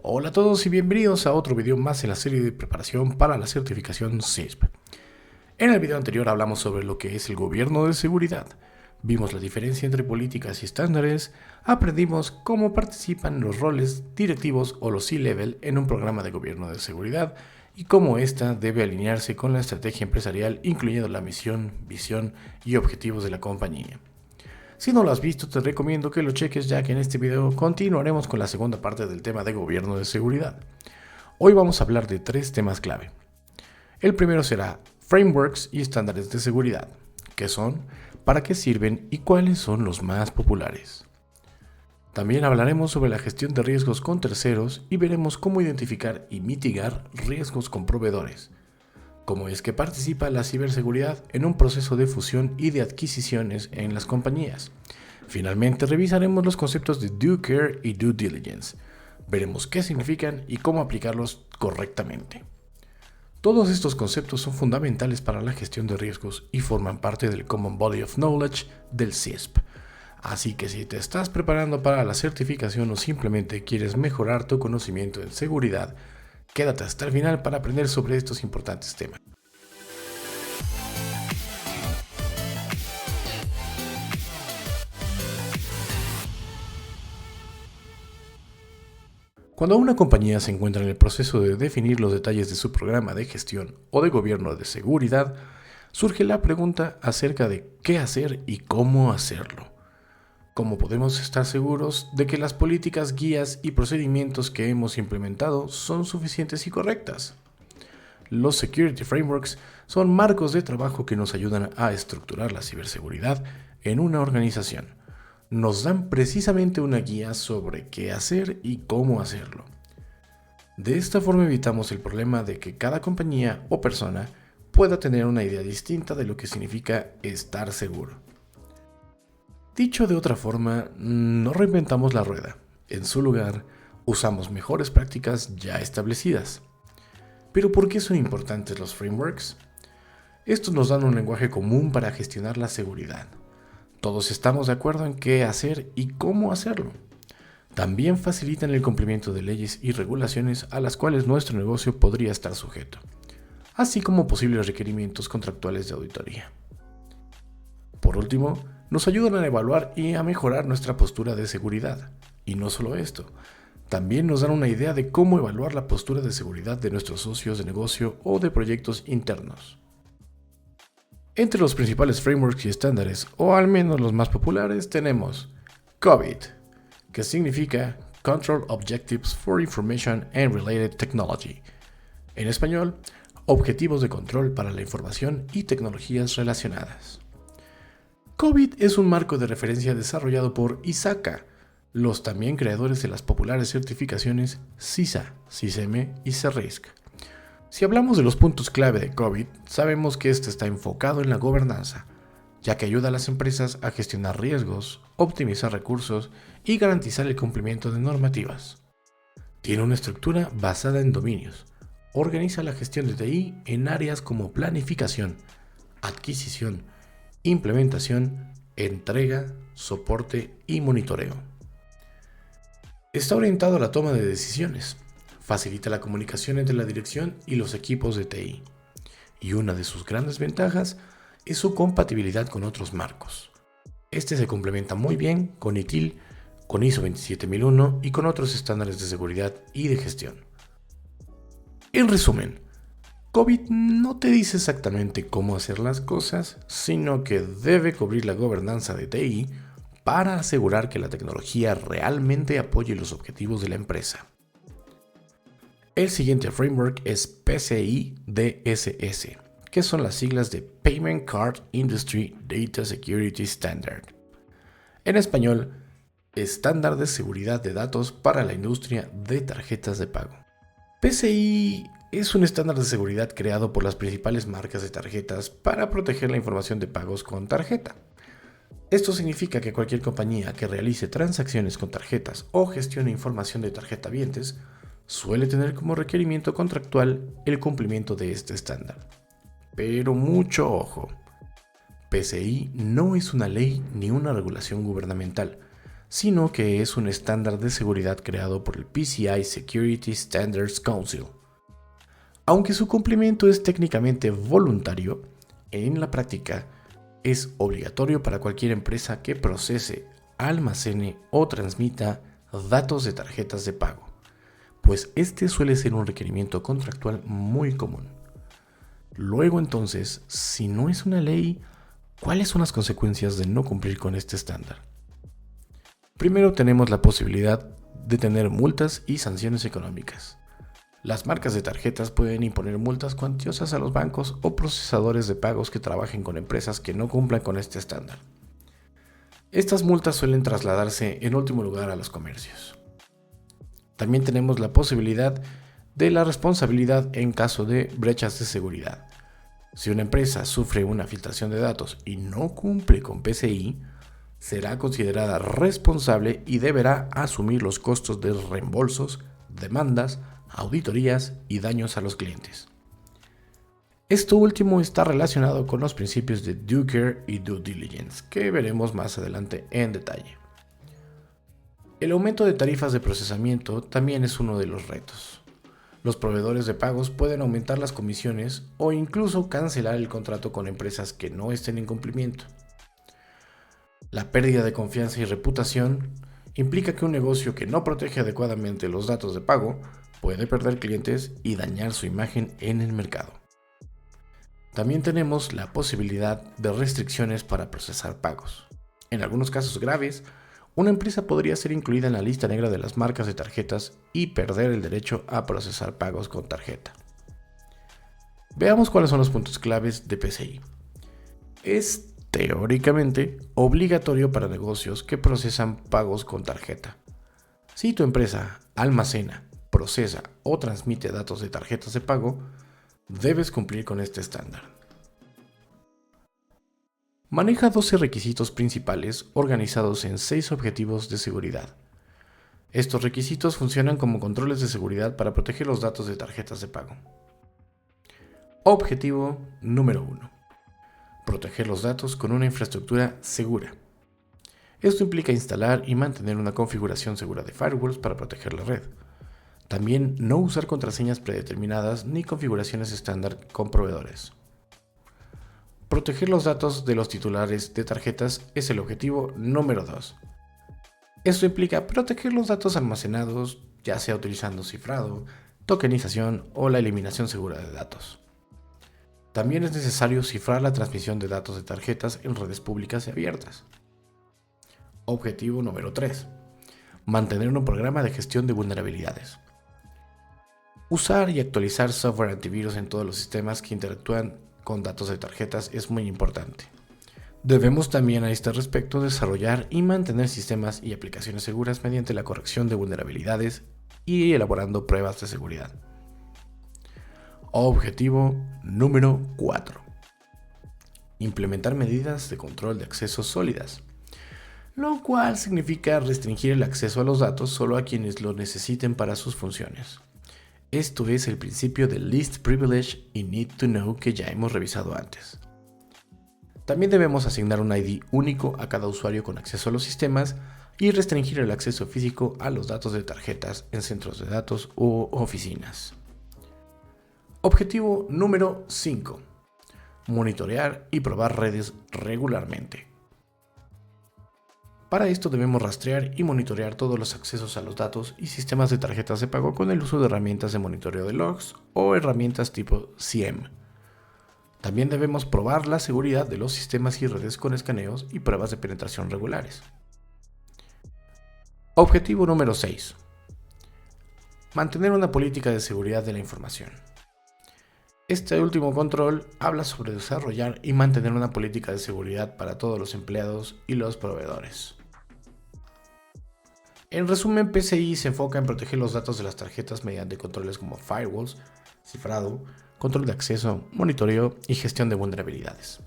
Hola a todos y bienvenidos a otro video más en la serie de preparación para la certificación CISP. En el video anterior hablamos sobre lo que es el gobierno de seguridad, vimos la diferencia entre políticas y estándares, aprendimos cómo participan los roles directivos o los C-Level en un programa de gobierno de seguridad y cómo ésta debe alinearse con la estrategia empresarial, incluyendo la misión, visión y objetivos de la compañía. Si no lo has visto, te recomiendo que lo cheques, ya que en este video continuaremos con la segunda parte del tema de gobierno de seguridad. Hoy vamos a hablar de 3 temas clave. El primero será frameworks y estándares de seguridad. ¿Qué son? ¿Para qué sirven? ¿Y cuáles son los más populares? También hablaremos sobre la gestión de riesgos con terceros y veremos cómo identificar y mitigar riesgos con proveedores. Cómo es que participa la ciberseguridad en un proceso de fusión y de adquisiciones en las compañías. Finalmente revisaremos los conceptos de due care y due diligence. Veremos qué significan y cómo aplicarlos correctamente. Todos estos conceptos son fundamentales para la gestión de riesgos y forman parte del Common Body of Knowledge del CISP. Así que si te estás preparando para la certificación o simplemente quieres mejorar tu conocimiento en seguridad, quédate hasta el final para aprender sobre estos importantes temas. Cuando una compañía se encuentra en el proceso de definir los detalles de su programa de gestión o de gobierno de seguridad, surge la pregunta acerca de qué hacer y cómo hacerlo. ¿Cómo podemos estar seguros de que las políticas, guías y procedimientos que hemos implementado son suficientes y correctas? Los Security Frameworks son marcos de trabajo que nos ayudan a estructurar la ciberseguridad en una organización. Nos dan precisamente una guía sobre qué hacer y cómo hacerlo. De esta forma evitamos el problema de que cada compañía o persona pueda tener una idea distinta de lo que significa estar seguro. Dicho de otra forma, no reinventamos la rueda. En su lugar, usamos mejores prácticas ya establecidas. ¿Pero por qué son importantes los frameworks? Estos nos dan un lenguaje común para gestionar la seguridad. Todos estamos de acuerdo en qué hacer y cómo hacerlo. También facilitan el cumplimiento de leyes y regulaciones a las cuales nuestro negocio podría estar sujeto, así como posibles requerimientos contractuales de auditoría. Por último, nos ayudan a evaluar y a mejorar nuestra postura de seguridad. Y no solo esto, también nos dan una idea de cómo evaluar la postura de seguridad de nuestros socios de negocio o de proyectos internos. Entre los principales frameworks y estándares, o al menos los más populares, tenemos COBIT, que significa Control Objectives for Information and Related Technology. En español, Objetivos de Control para la Información y Tecnologías Relacionadas. COBIT es un marco de referencia desarrollado por ISACA, los también creadores de las populares certificaciones CISA, CISM y CERRISC. Si hablamos de los puntos clave de COBIT, sabemos que este está enfocado en la gobernanza, ya que ayuda a las empresas a gestionar riesgos, optimizar recursos y garantizar el cumplimiento de normativas. Tiene una estructura basada en dominios. Organiza la gestión de TI en áreas como planificación, adquisición, implementación, entrega, soporte y monitoreo. Está orientado a la toma de decisiones. Facilita la comunicación entre la dirección y los equipos de TI. Y una de sus grandes ventajas es su compatibilidad con otros marcos. Este se complementa muy bien con ITIL, con ISO 27001 y con otros estándares de seguridad y de gestión. En resumen, COBIT no te dice exactamente cómo hacer las cosas, sino que debe cubrir la gobernanza de TI para asegurar que la tecnología realmente apoye los objetivos de la empresa. El siguiente framework es PCI DSS, que son las siglas de Payment Card Industry Data Security Standard. En español, Estándar de Seguridad de Datos para la Industria de Tarjetas de Pago. PCI es un estándar de seguridad creado por las principales marcas de tarjetas para proteger la información de pagos con tarjeta. Esto significa que cualquier compañía que realice transacciones con tarjetas o gestione información de tarjetavientes suele tener como requerimiento contractual el cumplimiento de este estándar. Pero mucho ojo, PCI no es una ley ni una regulación gubernamental, sino que es un estándar de seguridad creado por el PCI Security Standards Council. Aunque su cumplimiento es técnicamente voluntario, en la práctica es obligatorio para cualquier empresa que procese, almacene o transmita datos de tarjetas de pago, pues este suele ser un requerimiento contractual muy común. Luego entonces, si no es una ley, ¿cuáles son las consecuencias de no cumplir con este estándar? Primero tenemos la posibilidad de tener multas y sanciones económicas. Las marcas de tarjetas pueden imponer multas cuantiosas a los bancos o procesadores de pagos que trabajen con empresas que no cumplan con este estándar. Estas multas suelen trasladarse en último lugar a los comercios. También tenemos la posibilidad de la responsabilidad en caso de brechas de seguridad. Si una empresa sufre una filtración de datos y no cumple con PCI, será considerada responsable y deberá asumir los costos de reembolsos, demandas, auditorías y daños a los clientes. Esto último está relacionado con los principios de due care y due diligence, que veremos más adelante en detalle. El aumento de tarifas de procesamiento también es uno de los retos. Los proveedores de pagos pueden aumentar las comisiones o incluso cancelar el contrato con empresas que no estén en cumplimiento. La pérdida de confianza y reputación implica que un negocio que no protege adecuadamente los datos de pago puede perder clientes y dañar su imagen en el mercado. También tenemos la posibilidad de restricciones para procesar pagos. En algunos casos graves, una empresa podría ser incluida en la lista negra de las marcas de tarjetas y perder el derecho a procesar pagos con tarjeta. Veamos cuáles son los puntos claves de PCI. Es teóricamente obligatorio para negocios que procesan pagos con tarjeta. Si tu empresa almacena, procesa o transmite datos de tarjetas de pago, debes cumplir con este estándar. Maneja 12 requisitos principales organizados en 6 objetivos de seguridad. Estos requisitos funcionan como controles de seguridad para proteger los datos de tarjetas de pago. Objetivo número 1. Proteger los datos con una infraestructura segura. Esto implica instalar y mantener una configuración segura de firewalls para proteger la red. También no usar contraseñas predeterminadas ni configuraciones estándar con proveedores. Proteger los datos de los titulares de tarjetas es el objetivo número 2. Esto implica proteger los datos almacenados, ya sea utilizando cifrado, tokenización o la eliminación segura de datos. También es necesario cifrar la transmisión de datos de tarjetas en redes públicas y abiertas. Objetivo número 3. Mantener un programa de gestión de vulnerabilidades. Usar y actualizar software antivirus en todos los sistemas que interactúan con datos de tarjetas es muy importante. Debemos también a este respecto desarrollar y mantener sistemas y aplicaciones seguras mediante la corrección de vulnerabilidades y elaborando pruebas de seguridad. Objetivo número 4. Implementar medidas de control de acceso sólidas, lo cual significa restringir el acceso a los datos solo a quienes lo necesiten para sus funciones. Esto es el principio de Least Privilege y Need to Know que ya hemos revisado antes. También debemos asignar un ID único a cada usuario con acceso a los sistemas y restringir el acceso físico a los datos de tarjetas en centros de datos u oficinas. Objetivo número 5. Monitorear y probar redes regularmente. Para esto debemos rastrear y monitorear todos los accesos a los datos y sistemas de tarjetas de pago con el uso de herramientas de monitoreo de logs o herramientas tipo SIEM. También debemos probar la seguridad de los sistemas y redes con escaneos y pruebas de penetración regulares. Objetivo número 6. Mantener una política de seguridad de la información. Este último control habla sobre desarrollar y mantener una política de seguridad para todos los empleados y los proveedores. En resumen, PCI se enfoca en proteger los datos de las tarjetas mediante controles como firewalls, cifrado, control de acceso, monitoreo y gestión de vulnerabilidades.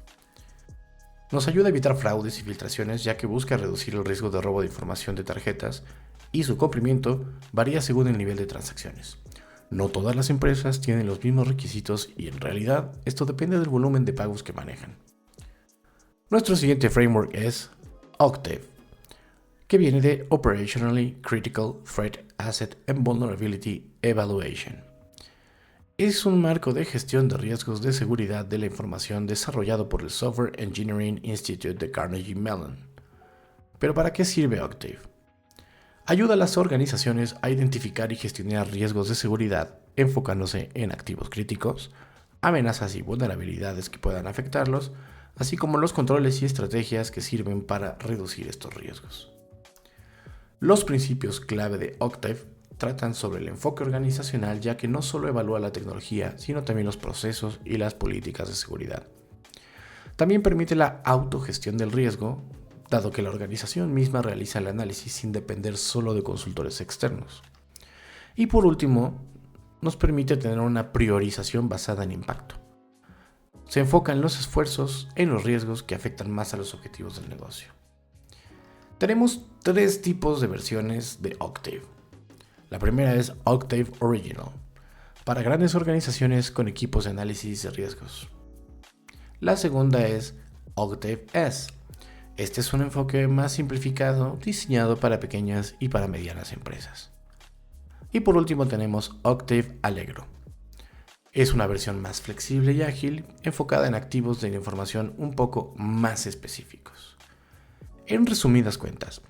Nos ayuda a evitar fraudes y filtraciones ya que busca reducir el riesgo de robo de información de tarjetas y su cumplimiento varía según el nivel de transacciones. No todas las empresas tienen los mismos requisitos y en realidad esto depende del volumen de pagos que manejan. Nuestro siguiente framework es Octave, que viene de Operationally Critical Threat Asset and Vulnerability Evaluation. Es un marco de gestión de riesgos de seguridad de la información desarrollado por el Software Engineering Institute de Carnegie Mellon. ¿Pero para qué sirve Octave? Ayuda a las organizaciones a identificar y gestionar riesgos de seguridad enfocándose en activos críticos, amenazas y vulnerabilidades que puedan afectarlos, así como los controles y estrategias que sirven para reducir estos riesgos. Los principios clave de Octave tratan sobre el enfoque organizacional, ya que no solo evalúa la tecnología, sino también los procesos y las políticas de seguridad. También permite la autogestión del riesgo, dado que la organización misma realiza el análisis sin depender solo de consultores externos. Y por último, nos permite tener una priorización basada en impacto. Se enfoca en los esfuerzos en los riesgos que afectan más a los objetivos del negocio. Tenemos 3 tipos de versiones de Octave. La primera es Octave Original, para grandes organizaciones con equipos de análisis de riesgos. La segunda es Octave S. Este es un enfoque más simplificado, diseñado para pequeñas y para medianas empresas. Y por último tenemos Octave Allegro. Es una versión más flexible y ágil, enfocada en activos de información un poco más específicos. En resumidas cuentas,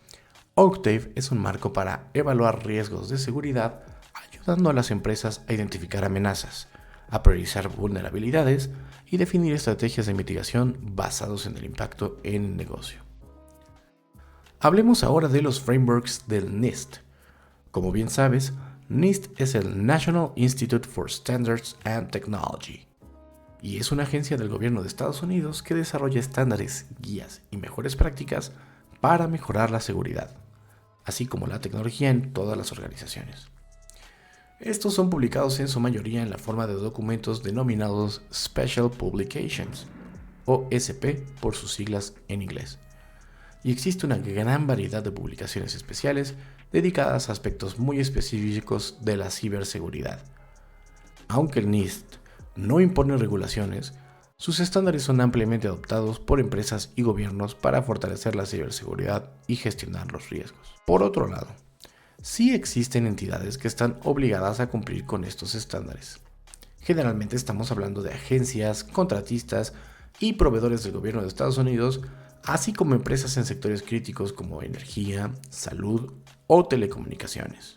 Octave es un marco para evaluar riesgos de seguridad, ayudando a las empresas a identificar amenazas, a priorizar vulnerabilidades y definir estrategias de mitigación basados en el impacto en el negocio. Hablemos ahora de los frameworks del NIST. Como bien sabes, NIST es el National Institute for Standards and Technology y es una agencia del gobierno de Estados Unidos que desarrolla estándares, guías y mejores prácticas para mejorar la seguridad, así como la tecnología en todas las organizaciones. Estos son publicados en su mayoría en la forma de documentos denominados Special Publications, o SP por sus siglas en inglés. Y existe una gran variedad de publicaciones especiales dedicadas a aspectos muy específicos de la ciberseguridad. Aunque el NIST no impone regulaciones, sus estándares son ampliamente adoptados por empresas y gobiernos para fortalecer la ciberseguridad y gestionar los riesgos. Por otro lado, sí existen entidades que están obligadas a cumplir con estos estándares. Generalmente estamos hablando de agencias, contratistas y proveedores del gobierno de Estados Unidos, así como empresas en sectores críticos como energía, salud o telecomunicaciones.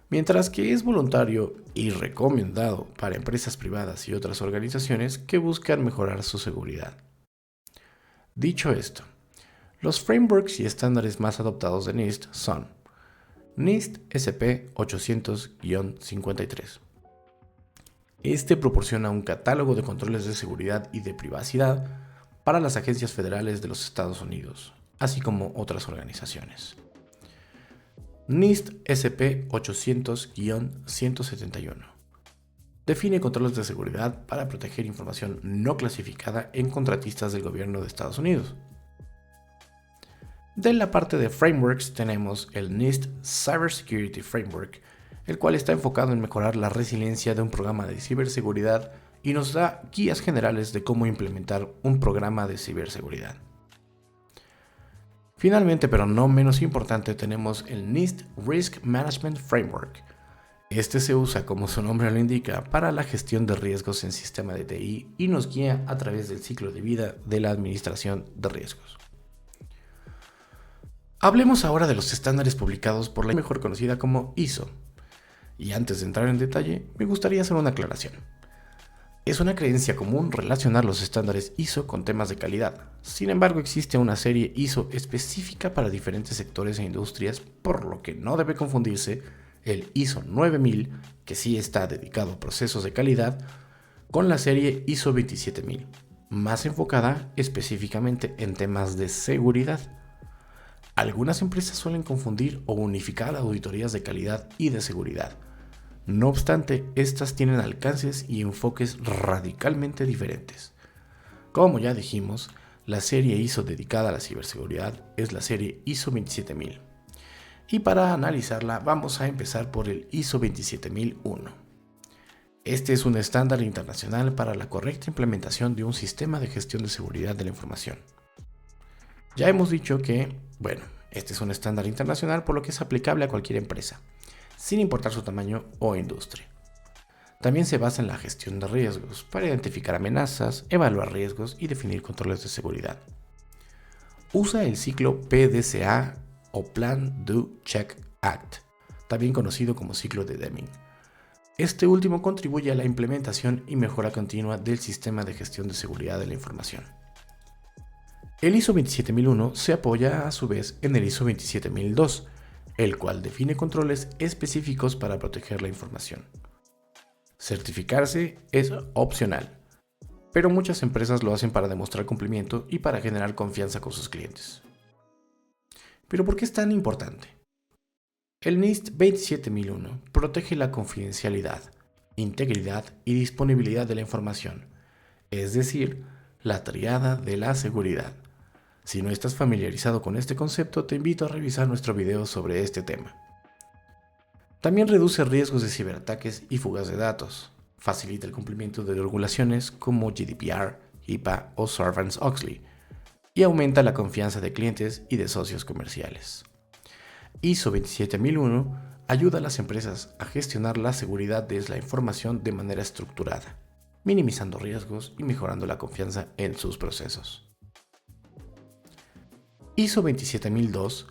Mientras que es voluntario y recomendado para empresas privadas y otras organizaciones que buscan mejorar su seguridad. Dicho esto, los frameworks y estándares más adoptados de NIST son NIST SP 800-53. Este proporciona un catálogo de controles de seguridad y de privacidad para las agencias federales de los Estados Unidos, así como otras organizaciones. NIST SP 800-171. Define controles de seguridad para proteger información no clasificada en contratistas del gobierno de Estados Unidos. De la parte de frameworks tenemos el NIST Cybersecurity Framework, el cual está enfocado en mejorar la resiliencia de un programa de ciberseguridad y nos da guías generales de cómo implementar un programa de ciberseguridad. Finalmente, pero no menos importante, tenemos el NIST Risk Management Framework. Este se usa, como su nombre lo indica, para la gestión de riesgos en sistema de TI y nos guía a través del ciclo de vida de la administración de riesgos. Hablemos ahora de los estándares publicados por la mejor conocida como ISO. Y antes de entrar en detalle, me gustaría hacer una aclaración. Es una creencia común relacionar los estándares ISO con temas de calidad. Sin embargo, existe una serie ISO específica para diferentes sectores e industrias, por lo que no debe confundirse el ISO 9000, que sí está dedicado a procesos de calidad, con la serie ISO 27000, más enfocada específicamente en temas de seguridad. Algunas empresas suelen confundir o unificar auditorías de calidad y de seguridad. No obstante, estas tienen alcances y enfoques radicalmente diferentes. Como ya dijimos, la serie ISO dedicada a la ciberseguridad es la serie ISO 27000. Y para analizarla vamos a empezar por el ISO 27001. Este es un estándar internacional para la correcta implementación de un sistema de gestión de seguridad de la información. Ya hemos dicho que, Este es un estándar internacional por lo que es aplicable a cualquier empresa, sin importar su tamaño o industria. También se basa en la gestión de riesgos para identificar amenazas, evaluar riesgos y definir controles de seguridad. Usa el ciclo PDCA o Plan, Do, Check, Act, también conocido como ciclo de Deming. Este último contribuye a la implementación y mejora continua del sistema de gestión de seguridad de la información. El ISO 27001 se apoya a su vez en el ISO 27002, el cual define controles específicos para proteger la información. Certificarse es opcional, pero muchas empresas lo hacen para demostrar cumplimiento y para generar confianza con sus clientes. ¿Pero por qué es tan importante? El NIST 27001 protege la confidencialidad, integridad y disponibilidad de la información, es decir, la tríada de la seguridad. Si no estás familiarizado con este concepto, te invito a revisar nuestro video sobre este tema. También reduce riesgos de ciberataques y fugas de datos, facilita el cumplimiento de regulaciones como GDPR, HIPAA o Sarbanes-Oxley, y aumenta la confianza de clientes y de socios comerciales. ISO 27001 ayuda a las empresas a gestionar la seguridad de la información de manera estructurada, minimizando riesgos y mejorando la confianza en sus procesos. ISO 27002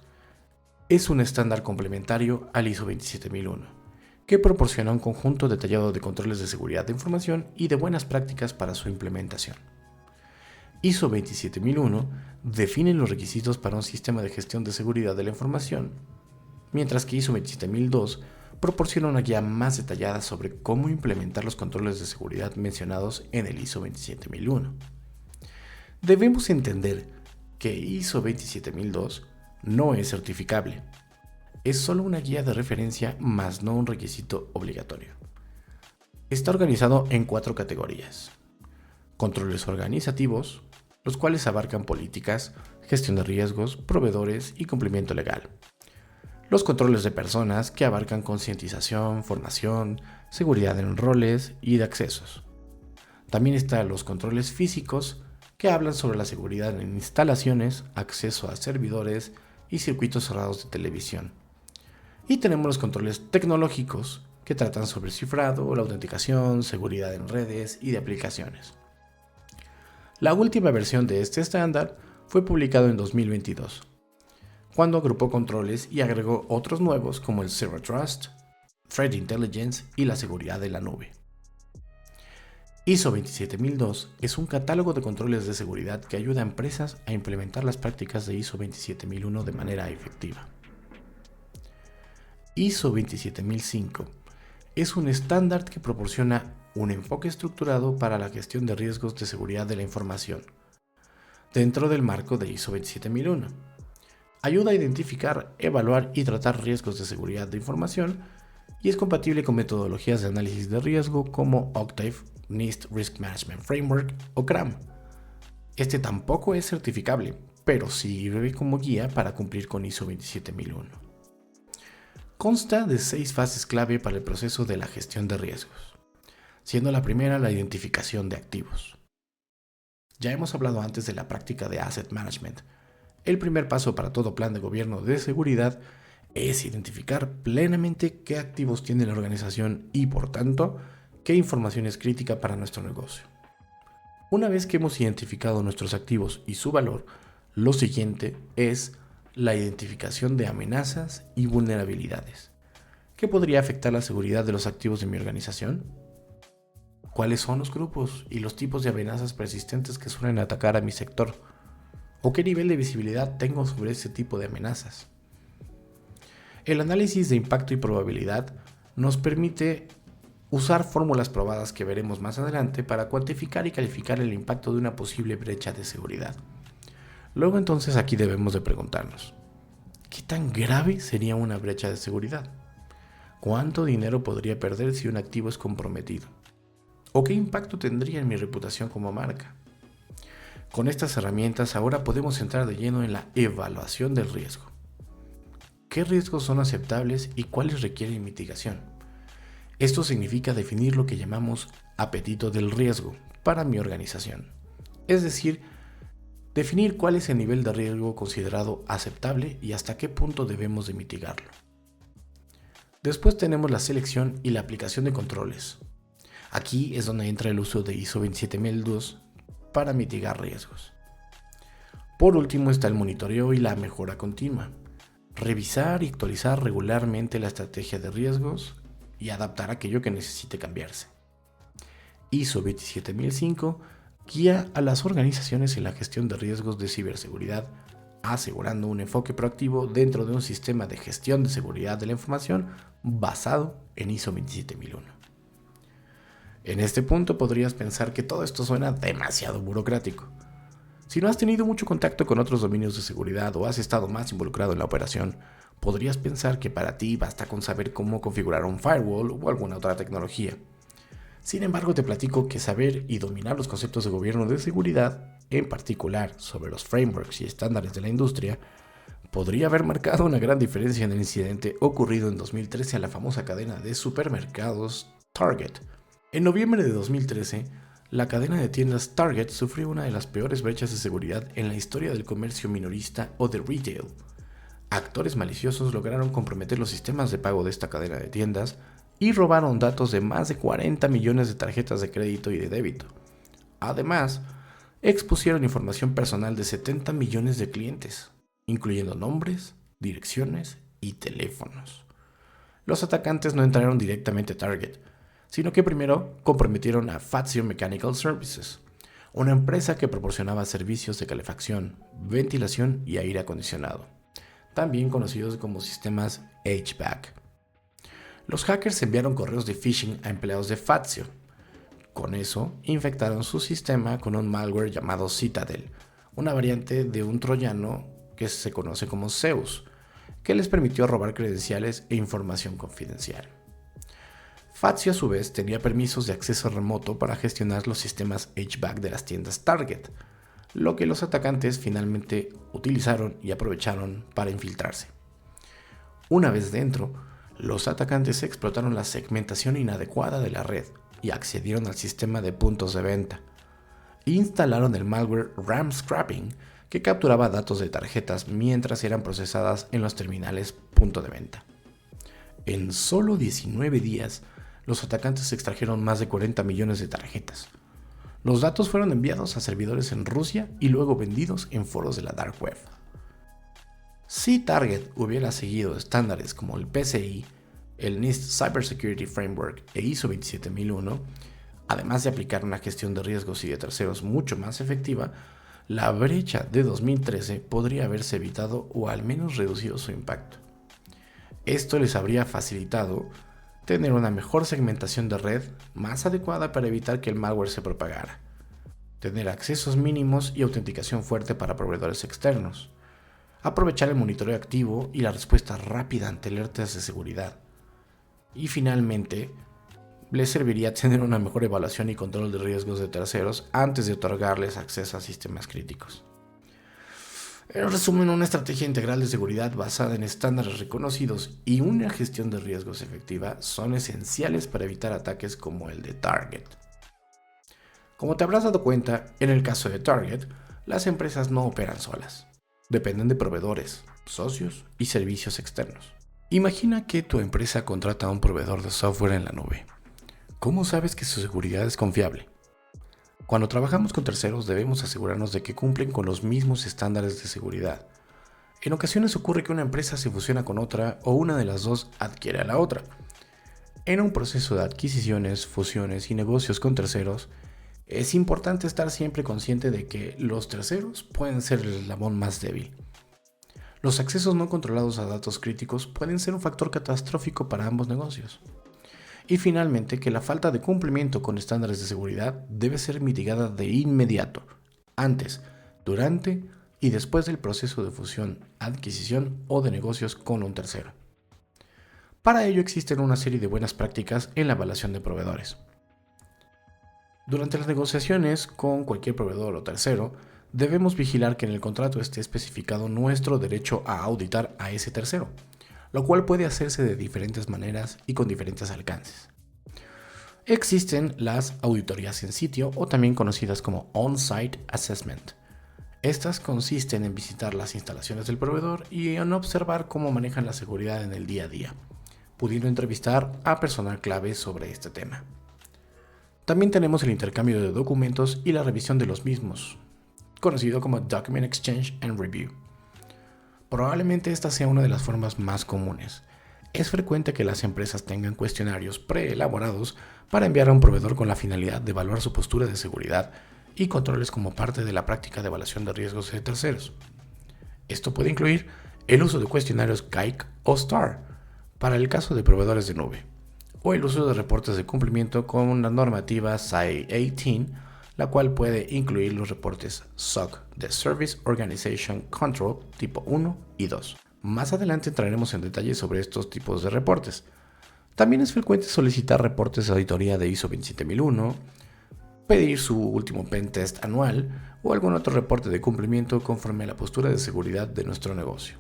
es un estándar complementario al ISO 27001, que proporciona un conjunto detallado de controles de seguridad de información y de buenas prácticas para su implementación. ISO 27001 define los requisitos para un sistema de gestión de seguridad de la información, mientras que ISO 27002 proporciona una guía más detallada sobre cómo implementar los controles de seguridad mencionados en el ISO 27001. Debemos entender que ISO 27002 no es certificable. Es solo una guía de referencia, más no un requisito obligatorio. Está organizado en 4 categorías. Controles organizativos, los cuales abarcan políticas, gestión de riesgos, proveedores y cumplimiento legal. Los controles de personas, que abarcan concientización, formación, seguridad en roles y de accesos. También están los controles físicos, que hablan sobre la seguridad en instalaciones, acceso a servidores y circuitos cerrados de televisión. Y tenemos los controles tecnológicos, que tratan sobre cifrado, la autenticación, seguridad en redes y de aplicaciones. La última versión de este estándar fue publicado en 2022, cuando agrupó controles y agregó otros nuevos como el Zero Trust, Threat Intelligence y la seguridad de la nube. ISO 27002 es un catálogo de controles de seguridad que ayuda a empresas a implementar las prácticas de ISO 27001 de manera efectiva. ISO 27005 es un estándar que proporciona un enfoque estructurado para la gestión de riesgos de seguridad de la información, dentro del marco de ISO 27001. Ayuda a identificar, evaluar y tratar riesgos de seguridad de información y es compatible con metodologías de análisis de riesgo como Octave, NIST Risk Management Framework o CRAM. Este tampoco es certificable, pero sirve como guía para cumplir con ISO 27001. Consta de 6 fases clave para el proceso de la gestión de riesgos, siendo la primera la identificación de activos. Ya hemos hablado antes de la práctica de Asset Management. El primer paso para todo plan de gobierno de seguridad es identificar plenamente qué activos tiene la organización y, por tanto, qué información es crítica para nuestro negocio. Una vez que hemos identificado nuestros activos y su valor, lo siguiente es la identificación de amenazas y vulnerabilidades. ¿Qué podría afectar la seguridad de los activos de mi organización? ¿Cuáles son los grupos y los tipos de amenazas persistentes que suelen atacar a mi sector? ¿O qué nivel de visibilidad tengo sobre ese tipo de amenazas? El análisis de impacto y probabilidad nos permite usar fórmulas probadas que veremos más adelante para cuantificar y calificar el impacto de una posible brecha de seguridad. Luego entonces aquí debemos de preguntarnos, ¿qué tan grave sería una brecha de seguridad? ¿Cuánto dinero podría perder si un activo es comprometido? ¿O qué impacto tendría en mi reputación como marca? Con estas herramientas ahora podemos entrar de lleno en la evaluación del riesgo. ¿Qué riesgos son aceptables y cuáles requieren mitigación? Esto significa definir lo que llamamos apetito del riesgo para mi organización. Es decir, Definir cuál es el nivel de riesgo considerado aceptable y hasta qué punto debemos de mitigarlo. Después tenemos la selección y la aplicación de controles. Aquí es donde entra el uso de ISO 27002 para mitigar riesgos. Por último está el monitoreo y la mejora continua. Revisar y actualizar regularmente la estrategia de riesgos y adaptar aquello que necesite cambiarse. ISO 27005 guía a las organizaciones en la gestión de riesgos de ciberseguridad, asegurando un enfoque proactivo dentro de un sistema de gestión de seguridad de la información basado en ISO 27001. En este punto podrías pensar que todo esto suena demasiado burocrático. Si no has tenido mucho contacto con otros dominios de seguridad o has estado más involucrado en la operación, podrías pensar que para ti basta con saber cómo configurar un firewall o alguna otra tecnología. Sin embargo, te platico que saber y dominar los conceptos de gobierno de seguridad, en particular sobre los frameworks y estándares de la industria, podría haber marcado una gran diferencia en el incidente ocurrido en 2013 a la famosa cadena de supermercados Target. En noviembre de 2013, la cadena de tiendas Target sufrió una de las peores brechas de seguridad en la historia del comercio minorista o de retail. Actores maliciosos lograron comprometer los sistemas de pago de esta cadena de tiendas y robaron datos de más de 40 millones de tarjetas de crédito y de débito. Además, expusieron información personal de 70 millones de clientes, incluyendo nombres, direcciones y teléfonos. Los atacantes no entraron directamente a Target, sino que primero comprometieron a Fazio Mechanical Services, una empresa que proporcionaba servicios de calefacción, ventilación y aire acondicionado, también conocidos como sistemas HVAC. Los hackers enviaron correos de phishing a empleados de Fazio. Con eso, infectaron su sistema con un malware llamado Citadel, una variante de un troyano que se conoce como Zeus, que les permitió robar credenciales e información confidencial. Fazio a su vez tenía permisos de acceso remoto para gestionar los sistemas HVAC de las tiendas Target, lo que los atacantes finalmente utilizaron y aprovecharon para infiltrarse. Una vez dentro, los atacantes explotaron la segmentación inadecuada de la red y accedieron al sistema de puntos de venta. Instalaron el malware RAM Scrapping, que capturaba datos de tarjetas mientras eran procesadas en los terminales punto de venta. En solo 19 días, los atacantes extrajeron más de 40 millones de tarjetas. Los datos fueron enviados a servidores en Rusia y luego vendidos en foros de la Dark Web. Si Target hubiera seguido estándares como el PCI, el NIST Cybersecurity Framework e ISO 27001, además de aplicar una gestión de riesgos y de terceros mucho más efectiva, la brecha de 2013 podría haberse evitado o al menos reducido su impacto. Esto les habría facilitado tener una mejor segmentación de red más adecuada para evitar que el malware se propagara, tener accesos mínimos y autenticación fuerte para proveedores externos, aprovechar el monitoreo activo y la respuesta rápida ante alertas de seguridad. Y finalmente, les serviría tener una mejor evaluación y control de riesgos de terceros antes de otorgarles acceso a sistemas críticos. En resumen, una estrategia integral de seguridad basada en estándares reconocidos y una gestión de riesgos efectiva son esenciales para evitar ataques como el de Target. Como te habrás dado cuenta, en el caso de Target, las empresas no operan solas. Dependen de proveedores, socios y servicios externos. Imagina que tu empresa contrata a un proveedor de software en la nube. ¿Cómo sabes que su seguridad es confiable? Cuando trabajamos con terceros debemos asegurarnos de que cumplen con los mismos estándares de seguridad. En ocasiones ocurre que una empresa se fusiona con otra o una de las dos adquiere a la otra. En un proceso de adquisiciones, fusiones y negocios con terceros, es importante estar siempre consciente de que los terceros pueden ser el eslabón más débil. Los accesos no controlados a datos críticos pueden ser un factor catastrófico para ambos negocios. Y finalmente, que la falta de cumplimiento con estándares de seguridad debe ser mitigada de inmediato, antes, durante y después del proceso de fusión, adquisición o de negocios con un tercero. Para ello existen una serie de buenas prácticas en la evaluación de proveedores. Durante las negociaciones con cualquier proveedor o tercero, debemos vigilar que en el contrato esté especificado nuestro derecho a auditar a ese tercero, lo cual puede hacerse de diferentes maneras y con diferentes alcances. Existen las auditorías en sitio o también conocidas como On-Site Assessment. Estas consisten en visitar las instalaciones del proveedor y en observar cómo manejan la seguridad en el día a día, pudiendo entrevistar a personal clave sobre este tema. También tenemos el intercambio de documentos y la revisión de los mismos, conocido como Document Exchange and Review. Probablemente esta sea una de las formas más comunes. Es frecuente que las empresas tengan cuestionarios preelaborados para enviar a un proveedor con la finalidad de evaluar su postura de seguridad y controles como parte de la práctica de evaluación de riesgos de terceros. Esto puede incluir el uso de cuestionarios KAIC o STAR para el caso de proveedores de nube, o el uso de reportes de cumplimiento con la normativa SAE 18, la cual puede incluir los reportes SOC de Service Organization Control tipo 1 y 2. Más adelante entraremos en detalles sobre estos tipos de reportes. También es frecuente solicitar reportes de auditoría de ISO 27001, pedir su último pen test anual o algún otro reporte de cumplimiento conforme a la postura de seguridad de nuestro negocio.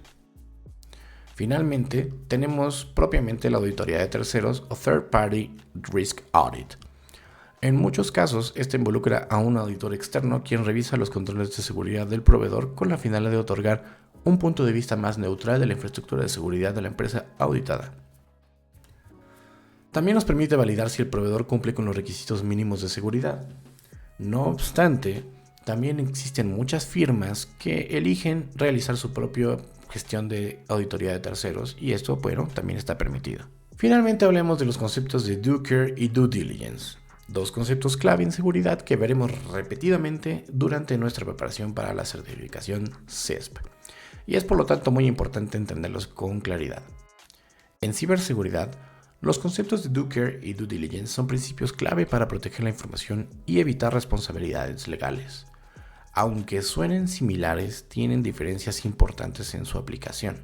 Finalmente, tenemos propiamente la auditoría de terceros o Third Party Risk Audit. En muchos casos, esta involucra a un auditor externo quien revisa los controles de seguridad del proveedor con la finalidad de otorgar un punto de vista más neutral de la infraestructura de seguridad de la empresa auditada. También nos permite validar si el proveedor cumple con los requisitos mínimos de seguridad. No obstante, también existen muchas firmas que eligen realizar su propia gestión de auditoría de terceros y esto, bueno, también está permitido. Finalmente hablemos de los conceptos de Due Care y Due Diligence, dos conceptos clave en seguridad que veremos repetidamente durante nuestra preparación para la certificación CISSP, y es por lo tanto muy importante entenderlos con claridad. En ciberseguridad, los conceptos de Due Care y Due Diligence son principios clave para proteger la información y evitar responsabilidades legales. Aunque suenen similares, tienen diferencias importantes en su aplicación.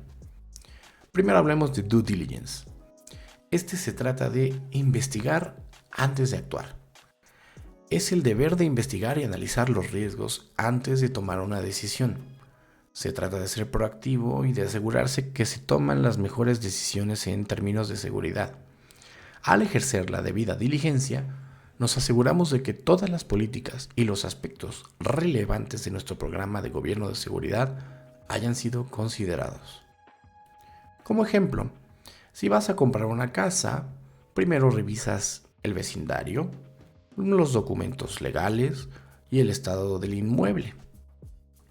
Primero hablemos de Due Diligence. Este se trata de investigar antes de actuar. Es el deber de investigar y analizar los riesgos antes de tomar una decisión. Se trata de ser proactivo y de asegurarse que se toman las mejores decisiones en términos de seguridad. Al ejercer la debida diligencia, nos aseguramos de que todas las políticas y los aspectos relevantes de nuestro programa de gobierno de seguridad hayan sido considerados. Como ejemplo, si vas a comprar una casa, primero revisas el vecindario, los documentos legales y el estado del inmueble.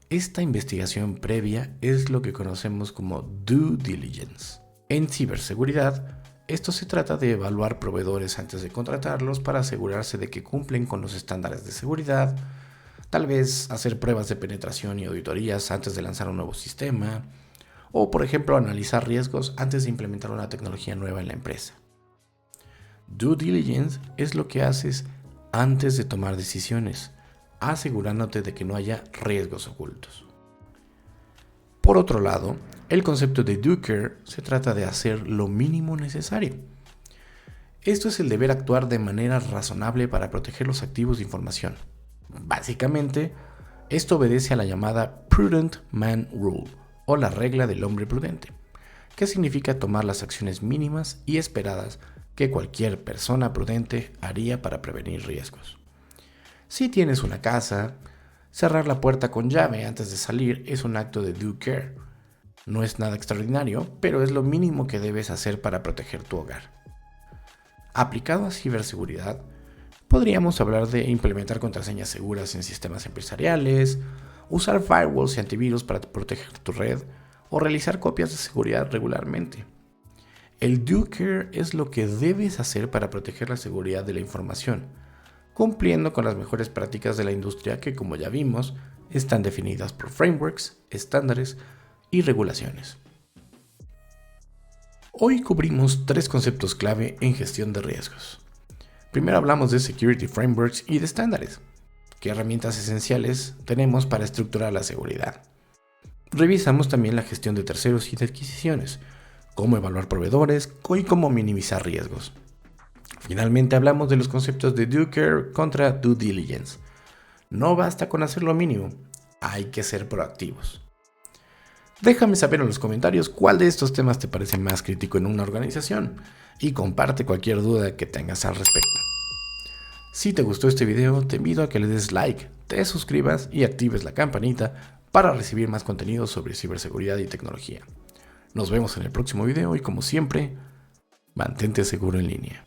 Esta investigación previa es lo que conocemos como due diligence. En ciberseguridad, esto se trata de evaluar proveedores antes de contratarlos para asegurarse de que cumplen con los estándares de seguridad, tal vez hacer pruebas de penetración y auditorías antes de lanzar un nuevo sistema, o por ejemplo analizar riesgos antes de implementar una tecnología nueva en la empresa. Due diligence es lo que haces antes de tomar decisiones, asegurándote de que no haya riesgos ocultos. Por otro lado, el concepto de Due Care se trata de hacer lo mínimo necesario. Esto es el deber actuar de manera razonable para proteger los activos de información. Básicamente, esto obedece a la llamada Prudent Man Rule, o la regla del hombre prudente, que significa tomar las acciones mínimas y esperadas que cualquier persona prudente haría para prevenir riesgos. Si tienes una casa, cerrar la puerta con llave antes de salir es un acto de Due Care. No es nada extraordinario, pero es lo mínimo que debes hacer para proteger tu hogar. Aplicado a ciberseguridad, podríamos hablar de implementar contraseñas seguras en sistemas empresariales, usar firewalls y antivirus para proteger tu red o realizar copias de seguridad regularmente. El Due Care es lo que debes hacer para proteger la seguridad de la información, cumpliendo con las mejores prácticas de la industria que, como ya vimos, están definidas por frameworks, estándares y regulaciones. Hoy cubrimos 3 conceptos clave en gestión de riesgos. Primero hablamos de Security Frameworks y de estándares. ¿Qué herramientas esenciales tenemos para estructurar la seguridad? Revisamos también la gestión de terceros y de adquisiciones, cómo evaluar proveedores y cómo minimizar riesgos. Finalmente hablamos de los conceptos de Due Care contra Due Diligence. No basta con hacer lo mínimo, hay que ser proactivos. Déjame saber en los comentarios cuál de estos temas te parece más crítico en una organización y comparte cualquier duda que tengas al respecto. Si te gustó este video, te invito a que le des like, te suscribas y actives la campanita para recibir más contenido sobre ciberseguridad y tecnología. Nos vemos en el próximo video y como siempre, mantente seguro en línea.